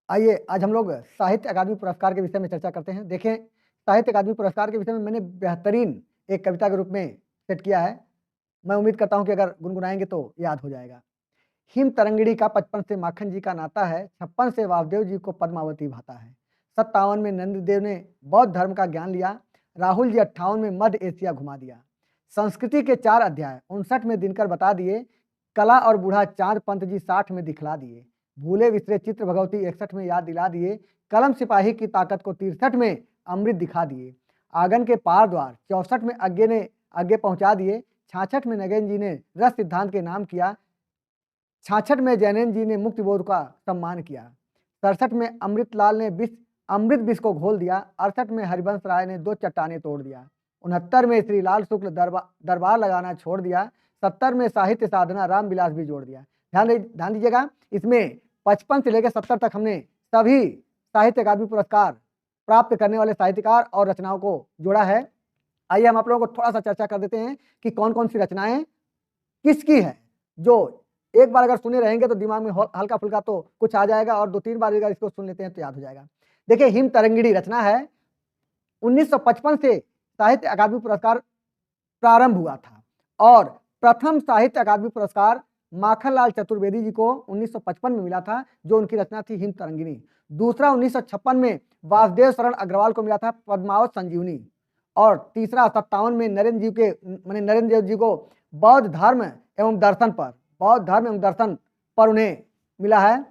आइए आज हम लोग साहित्य अकादमी पुरस्कार के विषय में चर्चा करते हैं। देखें, साहित्य अकादमी पुरस्कार के विषय में मैंने बेहतरीन एक कविता के रूप में सेट किया है। मैं उम्मीद करता हूं कि अगर गुनगुनाएंगे तो याद हो जाएगा। हिम तरंगिणी का 55 से माखन जी का नाता है, 56 से वासुदेव जी को पद्मावती भाता है, 57 में नंददेव ने बौद्ध धर्म का ज्ञान लिया, राहुल जी 58 में मध्य एशिया घुमा दिया। संस्कृति के 4 अध्याय 59 में दिनकर बता दिए, कला और बूढ़ा चांद पंत जी 60 में दिखला दिए, भूले बिसरे चित्र भगवती 61 में याद दिला दिए, कलम सिपाही की ताकत को 63 में अमृत दिखा दिए, आंगन के पार द्वार 64 में अज्ञे ने आगे पहुंचा दिए, 66 में नगेन जी ने रस सिद्धांत के नाम किया, 66 में जैनन जी ने मुक्ति बोध का सम्मान किया, 67 में अमृतलाल ने अमृत विष को घोल दिया, 68 में हरिवंश राय ने 2 चट्टाने तोड़ दिया, 69 में श्री लाल शुक्ल दरबार लगाना छोड़ दिया, 70 में साहित्य साधना रामविलास भी जोड़ दिया। ध्यान दीजिएगा, इसमें 55 से लेकर 70 तक हमने सभी साहित्य अकादमी पुरस्कार प्राप्त करने वाले साहित्यकार और रचनाओं को जोड़ा है। आइए हम आप लोगों को थोड़ा सा चर्चा कर देते हैं कि कौन कौन सी रचनाएं किसकी है। जो एक बार अगर सुने रहेंगे तो दिमाग में हल्का फुल्का तो कुछ आ जाएगा, और 2-3 बार अगर इसको सुन लेते हैं तो याद हो जाएगा। देखिए, हिम तरंगिणी रचना है, 1955 से साहित्य अकादमी पुरस्कार प्रारंभ हुआ था, और प्रथम साहित्य अकादमी पुरस्कार माखनलाल चतुर्वेदी जी को 1955 में मिला था, जो उनकी रचना थी हिम तरंगिणी। दूसरा 1956 में वासुदेव शरण अग्रवाल को मिला था पद्मावत संजीवनी, और तीसरा 57 में नरेंद्र देव जी को बौद्ध धर्म एवं दर्शन पर उन्हें मिला है,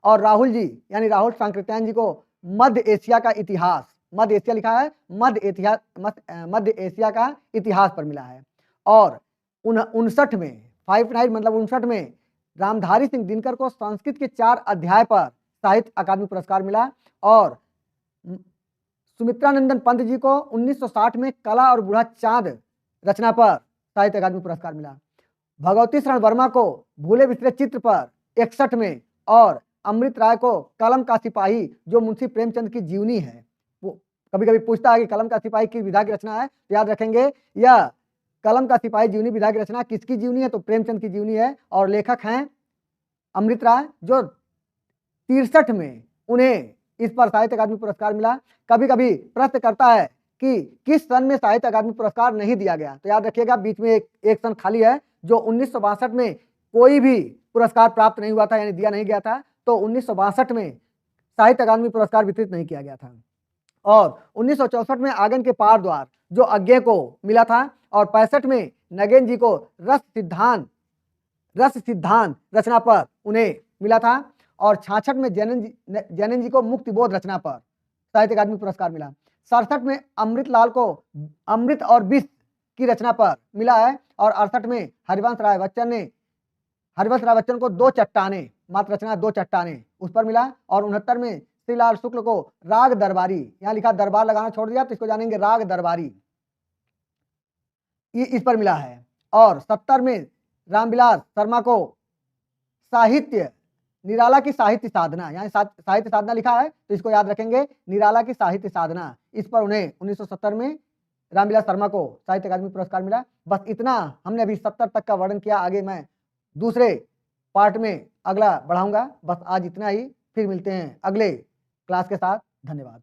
और राहुल जी यानी राहुल सांकृत्यायन जी को मध्य एशिया का इतिहास, मध्य एशिया लिखा है, मध्य एशिया का इतिहास पर मिला है। और 59 में रामधारी सिंह दिनकर को संस्कृत के 4 अध्याय पर साहित्य अकादमी पुरस्कार मिला, और सुमित्रानंदन पंत जी को 1960 में कला और बूढ़ा चांद रचना पर साहित्य अकादमी पुरस्कार मिला। भगवती शरण वर्मा को भूले बिसरे चित्र पर 61 में, और अमृत राय को कलम का सिपाही, जो मुंशी प्रेमचंद की जीवनी है, वो कभी कभी पूछता है कि कलम का सिपाही किस विधा की रचना है, तो याद रखेंगे यह कलम का सिपाही जीवनी विधा की रचना किसकी जीवनी है, तो प्रेमचंद की जीवनी है, और लेखक हैं अमृत राय, जो 63 में उन्हें इस पर साहित्य अकादमी पुरस्कार मिला। कभी कभी प्रश्न करता है कि किस सन में साहित्य अकादमी पुरस्कार नहीं दिया गया, तो याद रखिएगा बीच में एक सन खाली है, जो 1962 में कोई भी पुरस्कार प्राप्त नहीं हुआ था, यानी दिया नहीं गया था, तो 1962 में साहित्य अकादमी पुरस्कार वितरित नहीं किया गया था। और 1964 में आंगन के पार द्वार जो अज्ञे को मिला था, और 65 में नगेन जी को रस सिद्धांत रचना पर उन्हें मिला था, और 66 में जैनन जी को मुक्ति बोध रचना पर साहित्य अकादमी पुरस्कार मिला। 67 में अमृतलाल को अमृत और विष की रचना पर मिला है, और 68 में हरिवंश राय बच्चन को 2 चट्टाने, मात्र रचना 2 चट्टाने, उस पर मिला, और 69 में श्रीलाल शुक्ल को राग दरबारी, यहाँ लिखा दरबार लगाना छोड़ दिया तो इसको जानेंगे राग दरबारी, इस पर मिला है, और 70 में रामविलास शर्मा को साहित्य निराला की साहित्य साधना, यहाँ साहित्य साधना लिखा है तो इसको याद रखेंगे निराला की साहित्य साधना, इस पर उन्हें 1970 में रामविलास शर्मा को साहित्य अकादमी पुरस्कार मिला। बस इतना हमने अभी 70 तक का वर्णन किया, आगे मैं दूसरे पार्ट में अगला बढ़ाऊंगा। बस आज इतना ही, फिर मिलते हैं अगले क्लास के साथ। धन्यवाद।